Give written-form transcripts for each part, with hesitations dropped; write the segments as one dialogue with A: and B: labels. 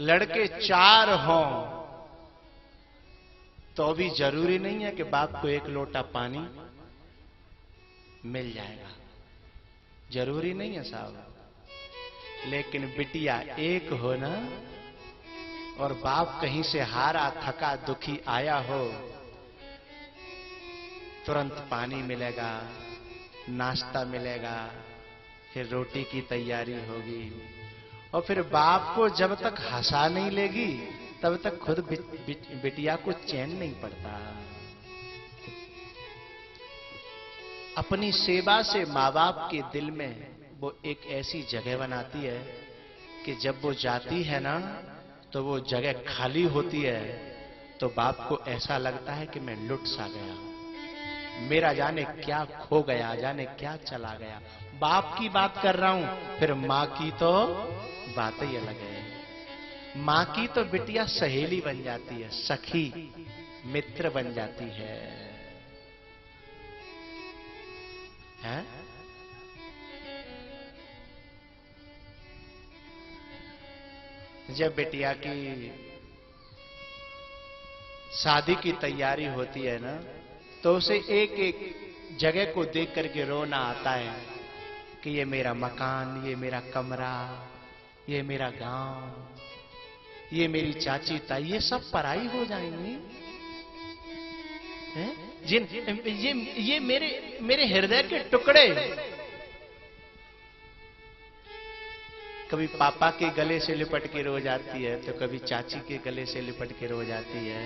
A: लड़के 4 हों तो भी जरूरी नहीं है कि बाप को 1 लोटा पानी मिल जाएगा, जरूरी नहीं है साहब। लेकिन बिटिया 1 हो ना, और बाप कहीं से हारा थका दुखी आया हो, तुरंत पानी मिलेगा, नाश्ता मिलेगा, फिर रोटी की तैयारी होगी, और फिर बाप को जब तक हंसा नहीं लेगी तब तक खुद बिटिया को चैन नहीं पड़ता। अपनी सेवा से माँ बाप के दिल में वो एक ऐसी जगह बनाती है कि जब वो जाती है ना तो वो जगह खाली होती है, तो बाप को ऐसा लगता है कि मैं लुट सा गया, मेरा जाने क्या खो गया, जाने क्या चला गया। बाप की बात कर रहा हूं, फिर मां की तो बात ही अलग है। मां की तो बिटिया सहेली बन जाती है, सखी मित्र बन जाती है, हैं? जब बिटिया की शादी की तैयारी होती है ना, तो उसे एक एक जगह को देख करके रोना आता है कि ये मेरा मकान, ये मेरा कमरा, ये मेरा गांव, ये मेरी चाची ताई, ये सब पराई हो जाएंगी, हैं? ये मेरे हृदय के टुकड़े। कभी पापा के गले से लिपट के रो जाती है, तो कभी चाची के गले से लिपट के रो जाती है।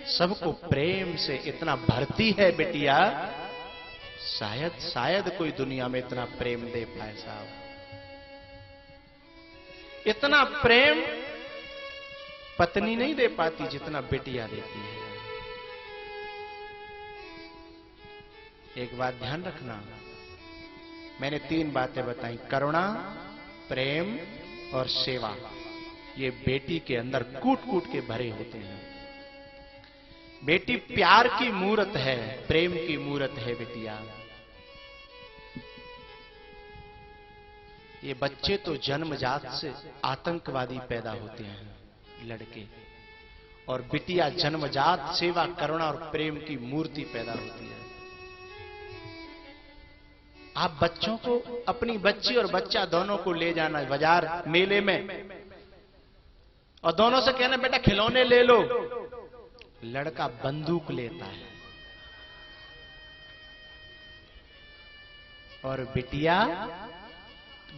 A: सबको प्रेम से इतना भरती है बिटिया, शायद कोई दुनिया में इतना प्रेम दे पाए साहब। इतना प्रेम पत्नी नहीं दे पाती जितना बिटिया देती है। एक बात ध्यान रखना, मैंने 3 बातें बताई, करुणा, प्रेम और सेवा। ये बेटी के अंदर कूट कूट के भरे होते हैं। बेटी प्यार की मूरत है, प्रेम की मूरत है बिटिया। ये बच्चे तो जन्मजात से आतंकवादी पैदा होते हैं लड़के, और बिटिया जन्मजात सेवा, करुणा और प्रेम की मूर्ति पैदा होती है। आप बच्चों को, अपनी बच्ची और बच्चा दोनों को ले जाना बाजार मेले में, और दोनों से कहना बेटा खिलौने ले लो। लड़का बंदूक लेता है और बिटिया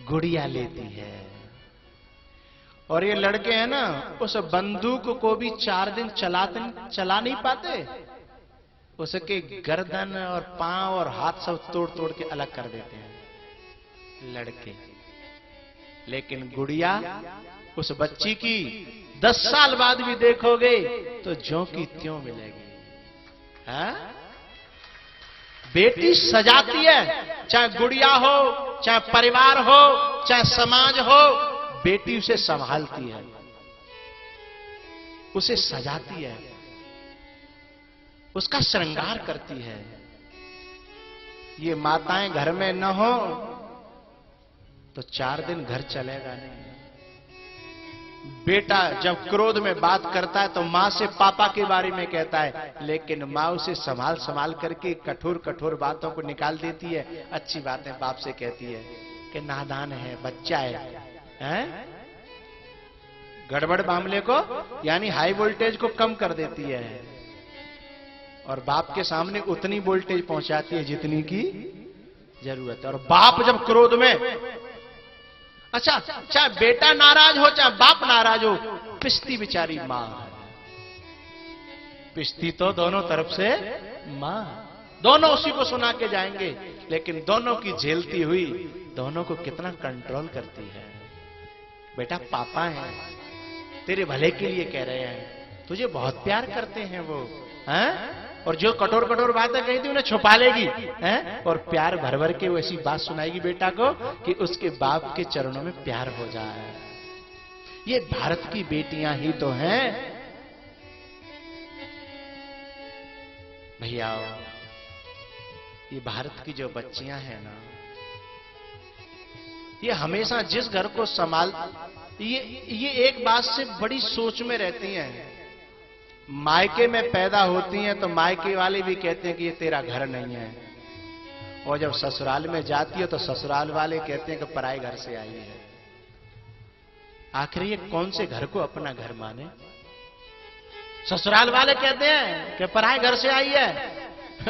A: गुड़िया लेती है। और ये लड़के हैं ना, उस बंदूक को भी 4 दिन चला नहीं पाते, उसके गर्दन और पांव और हाथ सब तोड़ तोड़ के अलग कर देते हैं लड़के। लेकिन गुड़िया उस बच्ची की 10 साल बाद भी देखोगे तो ज्यों की त्यों मिलेगी। हाँ? बेटी सजाती है, चाहे गुड़िया हो, चाहे परिवार हो, चाहे समाज हो, बेटी उसे संभालती है, उसे सजाती है, उसका श्रृंगार करती है। ये माताएं घर में न हो तो 4 दिन घर चलेगा नहीं। बेटा जब क्रोध में बात करता है तो मां से पापा के बारे में कहता है, लेकिन मां उसे संभाल संभाल करके कठोर कठोर बातों को निकाल देती है। अच्छी बातें बाप से कहती है कि नादान है, बच्चा है? गड़बड़ मामले को यानी हाई वोल्टेज को कम कर देती है, और बाप के सामने उतनी वोल्टेज पहुंचाती है जितनी की जरूरत है। और बाप जब क्रोध में, अच्छा चाहे बेटा नाराज हो चाहे बाप नाराज हो, पिसती बेचारी मां है। पिसती तो दोनों तरफ से मां, दोनों उसी को सुना के जाएंगे, लेकिन दोनों की झेलती हुई दोनों को कितना कंट्रोल करती है। बेटा पापा है, तेरे भले के लिए कह रहे हैं, तुझे बहुत प्यार करते हैं वो, हैं? और जो कठोर कठोर बातें कही थी उन्हें छुपा लेगी, हैं? और प्यार भर भर के वैसी बात सुनाएगी बेटा को कि उसके बाप के चरणों में प्यार हो जाए। ये भारत की बेटियां ही तो हैं भैया। ये भारत की जो बच्चियां हैं ना, ये हमेशा जिस घर को संभाल, ये एक बात से बड़ी सोच में रहती हैं। मायके में पैदा होती हैं तो मायके वाले भी कहते हैं कि ये तेरा घर नहीं है, और जब ससुराल में जाती है तो ससुराल वाले कहते हैं कि पराए घर से आई है। आखिर ये कौन से घर को अपना घर माने? ससुराल वाले कहते हैं कि पराए घर से आई है,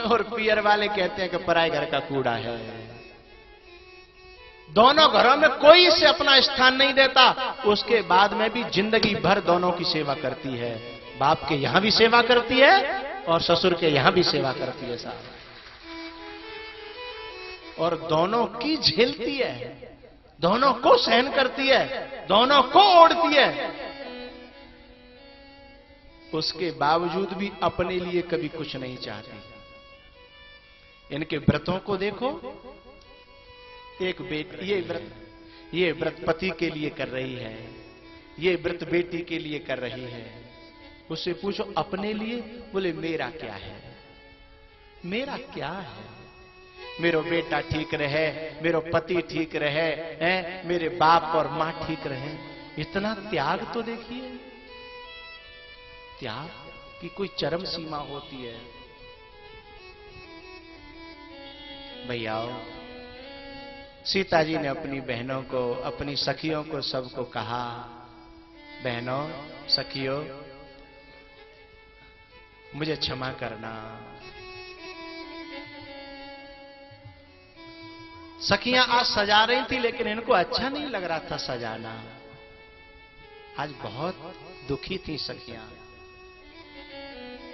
A: और पियर वाले कहते हैं कि पराए घर का कूड़ा है। दोनों घरों में कोई इसे अपना स्थान नहीं देता। उसके बाद में भी जिंदगी भर दोनों की सेवा करती है। बाप के यहां भी सेवा करती है और ससुर के यहां भी सेवा करती है साहब, और दोनों की झेलती है, दोनों को सहन करती है, दोनों को ओढ़ती है। उसके बावजूद भी अपने लिए कभी कुछ नहीं चाहती। इनके व्रतों को देखो, एक बेटी ये व्रत पति के लिए कर रही है, ये व्रत बेटी के लिए कर रही है। उससे पूछो अपने लिए, बोले मेरा क्या है, मेरा क्या है? मेरो बेटा ठीक रहे, मेरो पति ठीक रहे, मेरे बाप और मां ठीक रहे। इतना त्याग तो देखिए, त्याग की कोई चरम सीमा होती है। भैया, सीता जी ने अपनी बहनों को, अपनी सखियों को, सबको कहा, बहनों सखियों मुझे क्षमा करना। सखियां आज सजा रही थी, लेकिन इनको अच्छा नहीं लग रहा था सजाना। आज बहुत दुखी थी सखियां,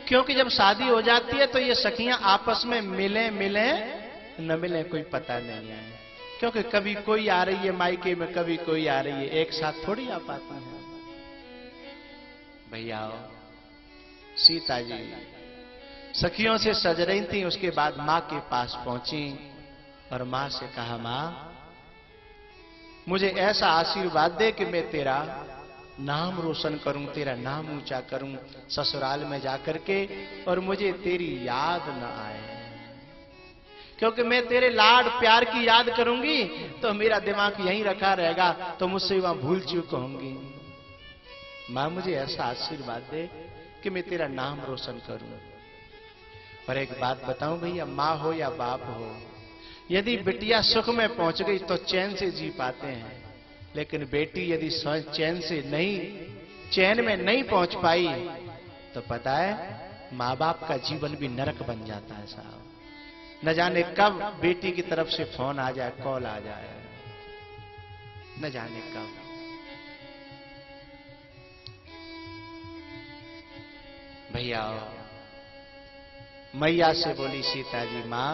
A: क्योंकि जब शादी हो जाती है तो ये सखियां आपस में मिले न मिले कोई पता नहीं है। क्योंकि कभी कोई आ रही है मायके में, कभी कोई आ रही है, एक साथ थोड़ी आ पाती है। भैया, सीता जी सखियों से सज रही थी, उसके बाद मां के पास पहुंची और मां से कहा, मां मुझे ऐसा आशीर्वाद दे कि मैं तेरा नाम रोशन करूं, तेरा नाम ऊंचा करूं ससुराल में जाकर के, और मुझे तेरी याद न आए। क्योंकि मैं तेरे लाड प्यार की याद करूंगी तो मेरा दिमाग यहीं रखा रहेगा, तो मुझसे वहां भूल चूक होंगी। मां मुझे ऐसा आशीर्वाद दे कि मैं तेरा नाम रोशन करूं। पर एक बात बताऊं भैया, मां हो या बाप हो, यदि बिटिया सुख में पहुंच गई तो चैन से जी पाते हैं, लेकिन बेटी यदि चैन में नहीं पहुंच पाई तो पता है मां बाप का जीवन भी नरक बन जाता है साहब। न जाने कब बेटी की तरफ से फोन आ जाए, कॉल आ जाए, न जाने कब। भैया, मैया से बोली सीता जी, मां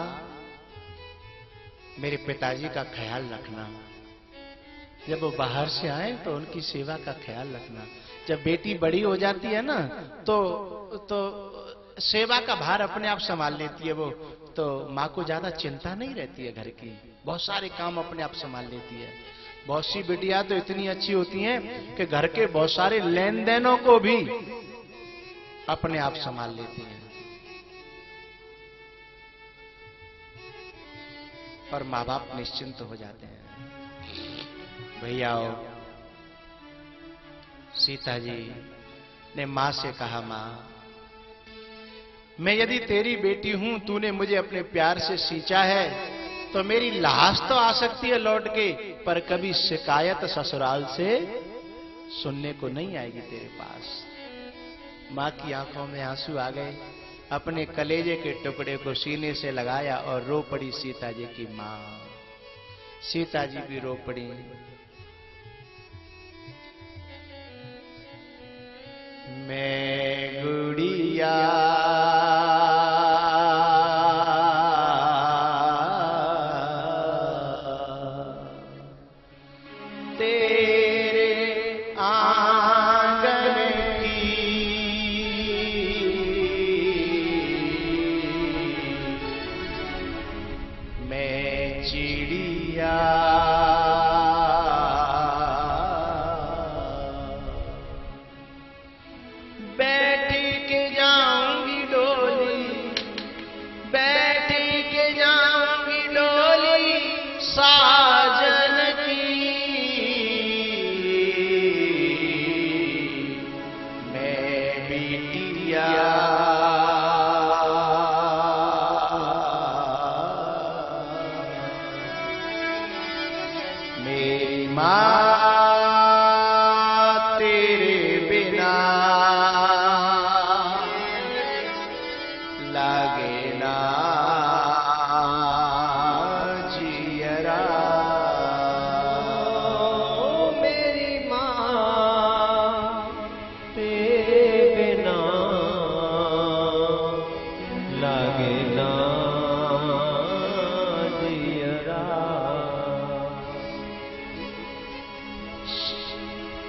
A: मेरे पिताजी का ख्याल रखना, जब वो बाहर से आए तो उनकी सेवा का ख्याल रखना। जब बेटी बड़ी हो जाती है ना तो सेवा का भार अपने आप संभाल लेती है वो, तो माँ को ज्यादा चिंता नहीं रहती है घर की, बहुत सारे काम अपने आप संभाल लेती है। बहुत सी बेटियां तो इतनी अच्छी होती हैं कि घर के बहुत सारे लेन देनों को भी अपने आप संभाल लेती हैं, और माँ बाप निश्चिंत हो जाते हैं। भैया, सीता जी ने मां से कहा, मां मैं यदि तेरी बेटी हूं, तूने मुझे अपने प्यार से सींचा है, तो मेरी लाश तो आ सकती है लौट के, पर कभी शिकायत ससुराल से सुनने को नहीं आएगी तेरे पास। मां की आंखों में आंसू आ गए, अपने कलेजे के टुकड़े को सीने से लगाया और रो पड़ी सीता जी की मां। सीता जी भी रो पड़ी। मैं गुड़िया तेरे आंगन की, मैं चिड़िया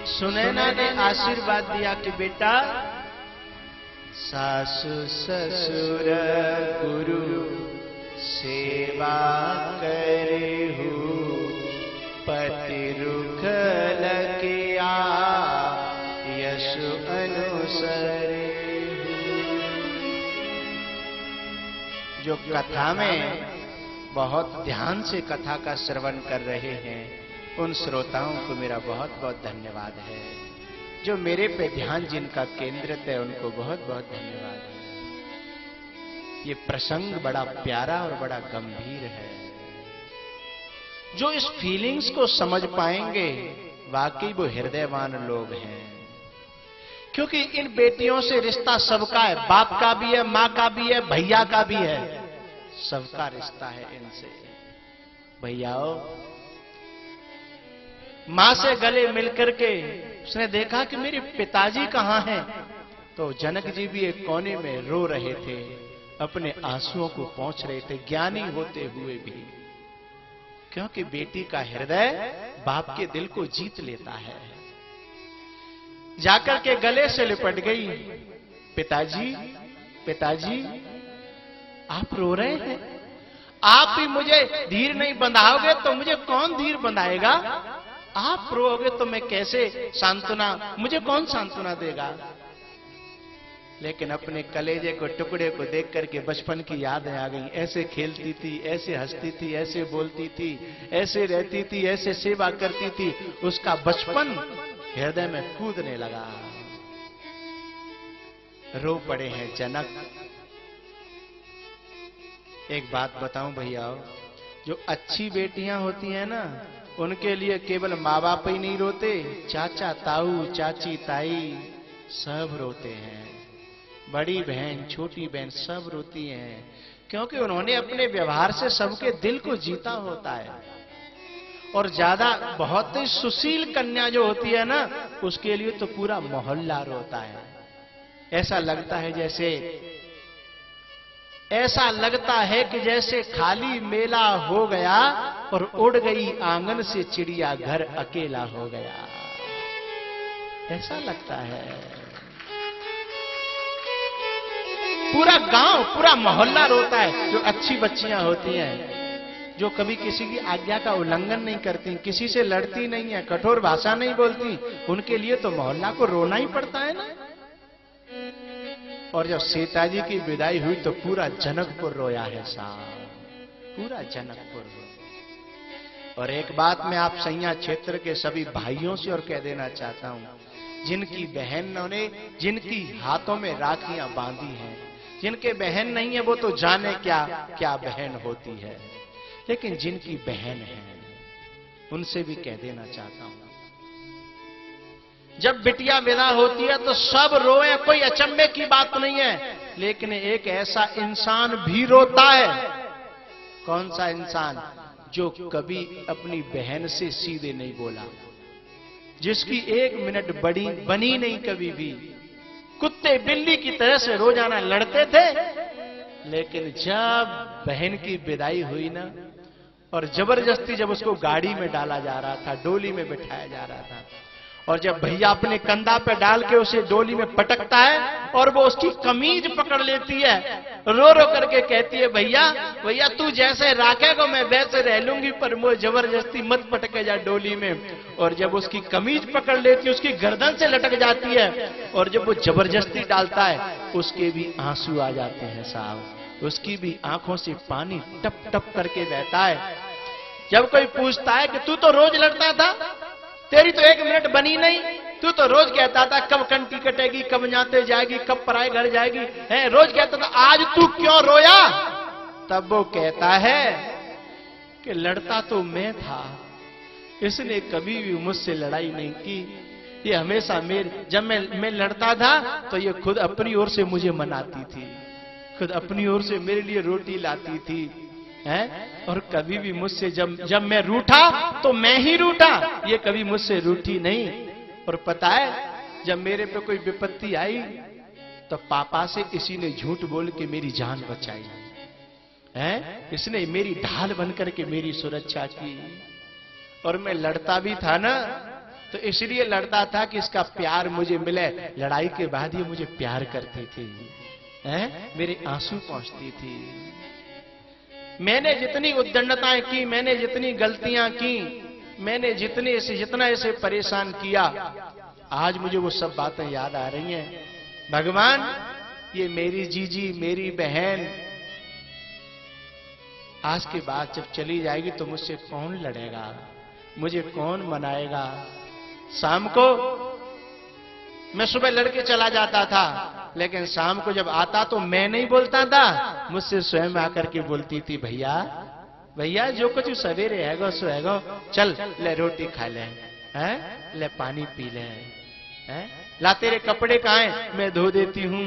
A: सुनैना ने आशीर्वाद दिया कि बेटा सासु ससुर गुरु सेवा करेहु, पति रुख लगिया यशु अनुसरे। जो कथा में बहुत ध्यान से कथा का श्रवण कर रहे हैं, उन श्रोताओं को मेरा बहुत बहुत धन्यवाद है। जो मेरे पे ध्यान जिनका केंद्रित है, उनको बहुत बहुत धन्यवाद है। ये प्रसंग बड़ा प्यारा और बड़ा गंभीर है। जो इस फीलिंग्स को समझ पाएंगे, वाकई वो हृदयवान लोग हैं। क्योंकि इन बेटियों से रिश्ता सबका है, बाप का भी है, मां का भी है, भैया का भी है, सबका रिश्ता है इनसे। भैयाओ, मां से गले मिलकर के उसने देखा कि मेरे पिताजी कहां हैं, तो जनक जी भी एक कोने में रो रहे थे, अपने आंसुओं को पोंछ रहे थे, ज्ञानी होते हुए भी। क्योंकि बेटी का हृदय बाप के दिल को जीत लेता है। जाकर के गले से लिपट गई, पिताजी पिताजी आप रो रहे हैं, आप ही मुझे धीर नहीं बंधाओगे तो मुझे कौन धीर बंधाएगा? आप रोओगे तो मैं कैसे सांत्वना, मुझे कौन सांत्वना देगा? लेकिन अपने कलेजे को, टुकड़े को देख करके बचपन की यादें आ गई। ऐसे खेलती थी, ऐसे हंसती थी, ऐसे बोलती थी, ऐसे रहती थी, ऐसे सेवा करती थी। उसका बचपन हृदय में कूदने लगा। रो पड़े हैं जनक। एक बात बताऊं भैया, जो अच्छी बेटियां होती हैं ना, उनके लिए केवल माँ बाप ही नहीं रोते, चाचा ताऊ, चाची ताई सब रोते हैं। बड़ी बहन, छोटी बहन सब रोती हैं, क्योंकि उन्होंने अपने व्यवहार से सबके दिल को जीता होता है। और ज्यादा बहुत ही सुशील कन्या जो होती है ना, उसके लिए तो पूरा मोहल्ला रोता है। ऐसा लगता है कि जैसे खाली मेला हो गया और उड़ गई आंगन से चिड़िया, घर अकेला हो गया, ऐसा लगता है। पूरा गांव, पूरा मोहल्ला रोता है। जो अच्छी बच्चियां होती हैं, जो कभी किसी की आज्ञा का उल्लंघन नहीं करती, किसी से लड़ती नहीं है, कठोर भाषा नहीं बोलती, उनके लिए तो मोहल्ला को रोना ही पड़ता है ना। और जब सीता जी की विदाई हुई तो पूरा जनकपुर रोया है साहब, पूरा जनकपुर। और एक बात मैं आप सैया क्षेत्र के सभी भाइयों से और कह देना चाहता हूं, जिनकी बहनों ने, जिनकी हाथों में राखियां बांधी हैं, जिनके बहन नहीं है वो तो जाने क्या क्या बहन होती है, लेकिन जिनकी बहन है उनसे भी कह देना चाहता हूं, जब बिटिया विदा होती है तो सब रोए, कोई अचंभे की बात नहीं है। लेकिन एक ऐसा इंसान भी रोता है। कौन सा इंसान? जो कभी अपनी बहन से सीधे नहीं बोला, जिसकी एक मिनट बनी नहीं कभी भी। कुत्ते बिल्ली की तरह से रोजाना लड़ते थे, लेकिन जब बहन की विदाई हुई ना, और जबरदस्ती जब उसको गाड़ी में डाला जा रहा था, डोली में बिठाया जा रहा था, और जब भैया अपने कंधा पे डाल के उसे डोली में पटकता है और वो उसकी कमीज पकड़ लेती है, रो रो करके कहती है, भैया भैया तू जैसे राखेगा मैं वैसे रह लूंगी, पर मुझे जबरदस्ती मत पटके जा डोली में। और जब उसकी कमीज पकड़ लेती है, उसकी गर्दन से लटक जाती है, और जब वो जबरदस्ती डालता है, उसके भी आंसू आ जाते हैं साहब, उसकी भी आंखों से पानी टप टप करके बहता है। जब कोई पूछता है कि तू तो रोज लड़ता था, तेरी तो एक मिनट बनी नहीं, तू तो रोज कहता था कब कंटी कटेगी, कब जाते जाएगी, कब पराए घर जाएगी, है रोज कहता था, आज तू क्यों रोया? तब वो कहता है कि लड़ता तो मैं था, इसने कभी भी मुझसे लड़ाई नहीं की। ये हमेशा जब मैं लड़ता था तो ये खुद अपनी ओर से मुझे मनाती थी, खुद अपनी ओर से मेरे लिए रोटी लाती थी, है? और कभी भी मुझसे जब मैं रूठा तो मैं ही रूठा, ये कभी मुझसे रूठी नहीं। और पता है, जब मेरे पे कोई विपत्ति आई तो पापा से इसी ने झूठ बोल के मेरी जान बचाई है, इसने मेरी ढाल बनकर के मेरी सुरक्षा की। और मैं लड़ता भी था ना, तो तो इसलिए लड़ता था कि इसका प्यार मुझे मिले। लड़ाई के बाद ये मुझे प्यार करती थी, मेरे आंसू पहुंचती थी। मैंने जितनी उद्दंडताएं की, मैंने जितनी गलतियां की, मैंने जितना इसे परेशान किया, आज मुझे वो सब बातें याद आ रही हैं। भगवान, ये मेरी जीजी, मेरी बहन आज के बाद जब चली जाएगी तो मुझसे कौन लड़ेगा, मुझे कौन मनाएगा। शाम को मैं सुबह लड़के चला जाता था, लेकिन शाम को जब आता तो मैं नहीं बोलता था, मुझसे स्वयं आकर के बोलती थी, भैया भैया जो कुछ सवेरे हैगो सो हैगो, चल ले रोटी खा ले, ले पानी पी ले, ला तेरे कपड़े कहाँ हैं, मैं धो देती हूं।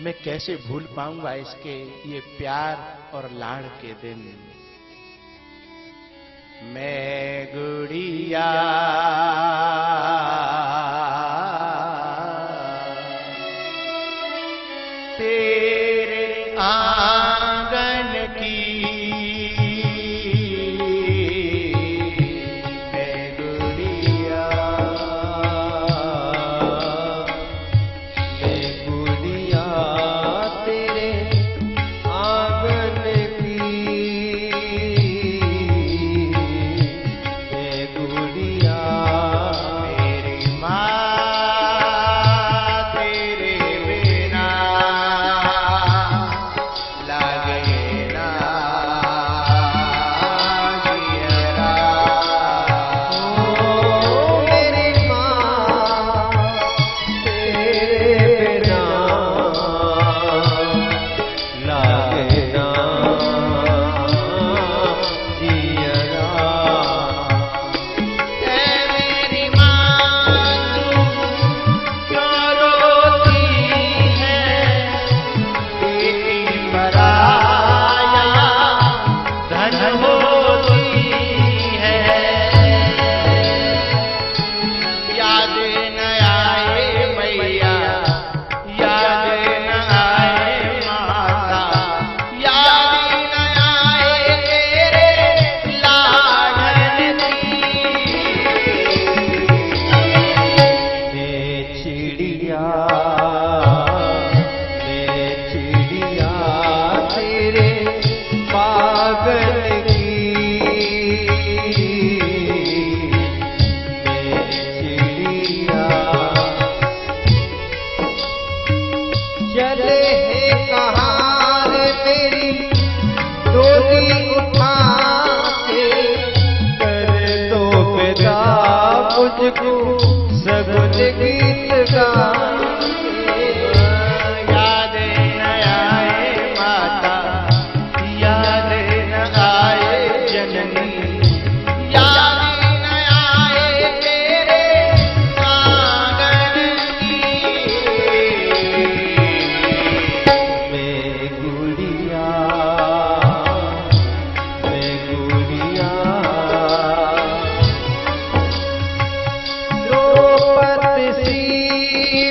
A: मैं कैसे भूल पाऊंगा इसके ये प्यार और लाड़ के दिन। मैं गुड़िया तेरे आंगन की, मैं गुड़िया तेरे आंगन की, मैं गुड़िया मेरी माँ तेरे बिना लगे ना जियरा।
B: ओ मेरी माँ तेरे बिना लागे ना जियरा।
A: ऐ मेरी माँ तू क्यों रोती है, बेटी पराया धन होती है। याद न आए मैया, याद न आए माता, याद न आए तेरे लाडन की।
B: मैं चिड़िया तेरे पागल की, मैं चिड़िया चले है कहाँ रे तेरी डोली उठा के, कर दो विदा मुझको सगुन गीत गा के।
A: याद न आए माता, याद न आए जननी, याद न आए तेरे आंगन की।
B: मैं गुड़िया द्रौपदी सी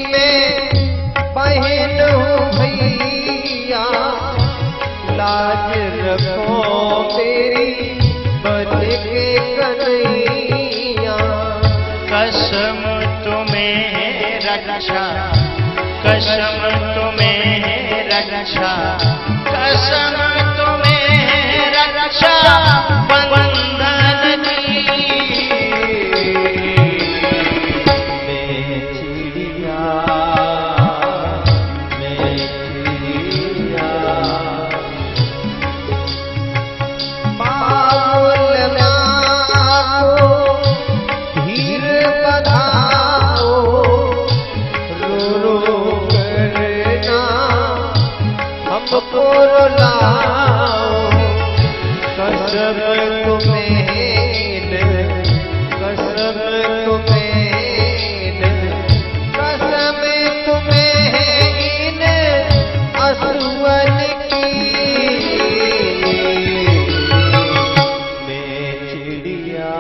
B: में बहन हूँ भैया, लाज रखो तेरी बन के कन्हैया।
A: कसम तुम्हें रक्षा, कसम तुम्हें रक्षा, कसम तुम्हें रक्षा बंधन की।
B: मैं चिड़िया बाबुल माँ को धीर बधाओ, रो रो करना हमको रुलाओ। कसम तुम्हें कसम तुम्हें कसम तुम्हें इन असुवन की। मैं चिड़िया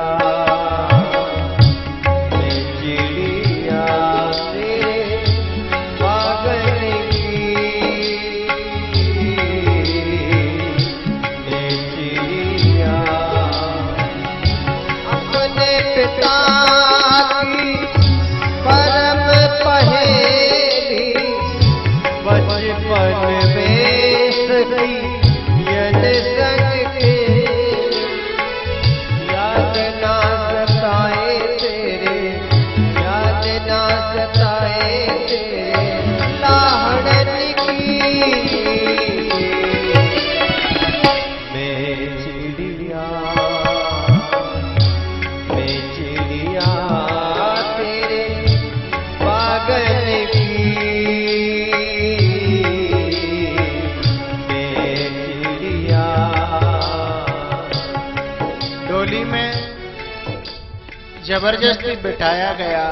A: जबरदस्ती बिठाया गया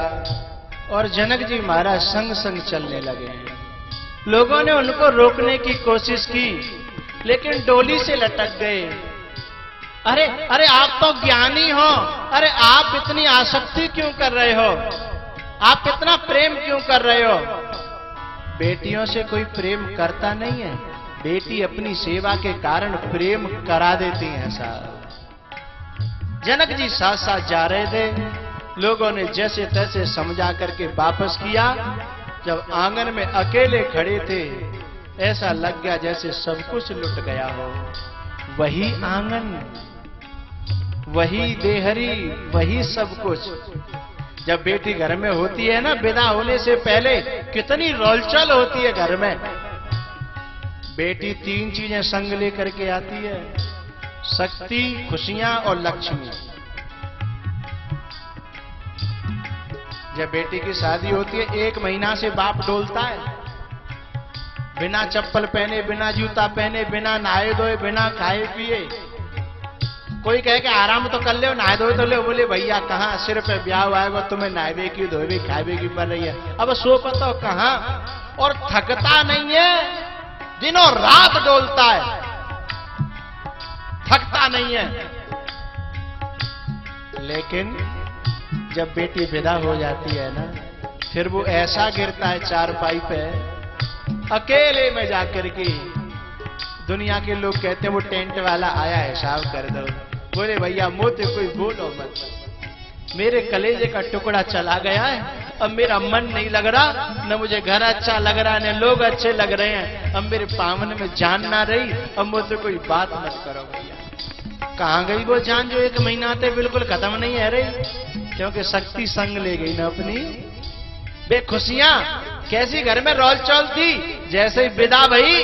A: और जनक जी महाराज संग संग चलने लगे। लोगों ने उनको रोकने की कोशिश की, लेकिन डोली से लटक गए। अरे अरे आप तो ज्ञानी हो, अरे आप इतनी आसक्ति क्यों कर रहे हो, आप इतना प्रेम क्यों कर रहे हो? बेटियों से कोई प्रेम करता नहीं है, बेटी अपनी सेवा के कारण प्रेम करा देती हैं साहब। जनक जी साथ साथ जा रहे थे, लोगों ने जैसे तैसे समझा करके वापस किया। जब आंगन में अकेले खड़े थे, ऐसा लग गया जैसे सब कुछ लुट गया हो। वही आंगन, वही देहरी, वही सब कुछ। जब बेटी घर में होती है ना, विदा होने से पहले कितनी रोलचल होती है घर में। बेटी 3 चीजें संग लेकर के आती है, शक्ति, खुशियां और लक्ष्मी। जब बेटी की शादी होती है, 1 महीना से बाप डोलता है, बिना चप्पल पहने, बिना जूता पहने, बिना नहाए धोए, बिना खाए पिए। कोई कहे कि आराम तो कर ले, नहाए धोए तो ले, बोले भैया कहाँ, सिर पे ब्याह आएगा, तुम्हें नहावे की धोवे खावे की पड़ रही है, अब सो पता कहाँ। और थकता नहीं है, दिनों रात डोलता है, थकता नहीं है। लेकिन जब बेटी विदा हो जाती है ना, फिर वो ऐसा गिरता है चारपाई पे, अकेले में जाकर के। दुनिया के लोग कहते हैं वो टेंट वाला आया है, हिसाब कर दो। बोले भैया मुझे कोई बोलो मत, मेरे कलेजे का टुकड़ा चला गया है, अब मेरा मन नहीं लग रहा, न मुझे घर अच्छा लग रहा है, न लोग अच्छे लग रहे हैं, अब मेरे पावन में जान ना रही, अब मुझसे कोई बात मत करो भैया। कहाँ गई वो जान जो 1 महीना से बिल्कुल खत्म नहीं है रही, क्योंकि शक्ति संग ले गई ना अपनी। बेखुशियां कैसी घर में रोल चल थी, जैसे ही विदा भई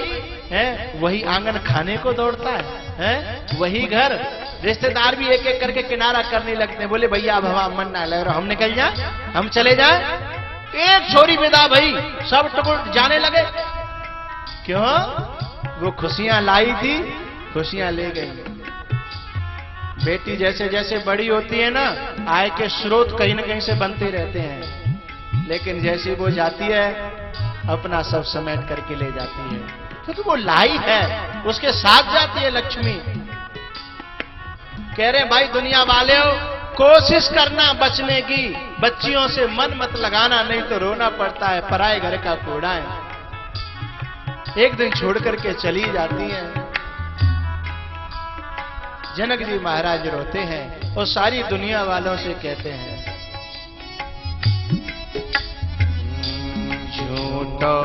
A: है, वही आंगन खाने को दौड़ता है, वही घर। रिश्तेदार भी एक एक करके किनारा करने लगते हैं, बोले भैया अब हमारा मन ना लग रहा, हम निकल जाए, हम चले जाए। एक छोरी विदा भई, सब टुकड़ जाने लगे। क्यों? वो खुशियां लाई थी, खुशियां ले गई। बेटी जैसे जैसे बड़ी होती है ना, आय के स्रोत कहीं ना कहीं से बनते रहते हैं, लेकिन जैसे वो जाती है, अपना सब समेट करके ले जाती है, क्योंकि वो लाई है, उसके साथ जाती है लक्ष्मी। कह रहे भाई दुनिया वाले हो, कोशिश करना बचने की, बच्चियों से मन मत लगाना, नहीं तो रोना पड़ता है, पराए घर का कूड़ा है। एक दिन छोड़ करके चली जाती हैं। जनक जी महाराज रोते हैं और सारी दुनिया वालों से कहते हैं, झूठो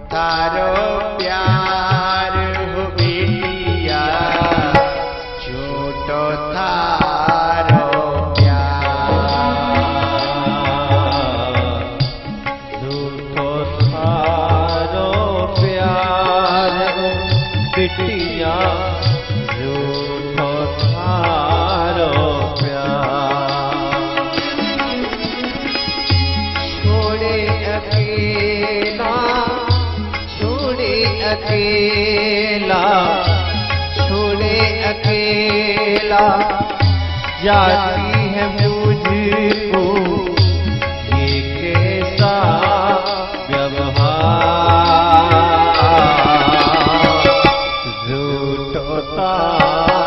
A: तारो प्यार हो बेटिया, झूठो तारो प्यार,
B: झूठो थारो प्यार हो बेटिया, झूठो थारो प्यार। छोड़े अकेला, छोड़े अकेला, छोड़े अकेला, जाती है मुझको ये कैसा व्यवहार, झूठो तारो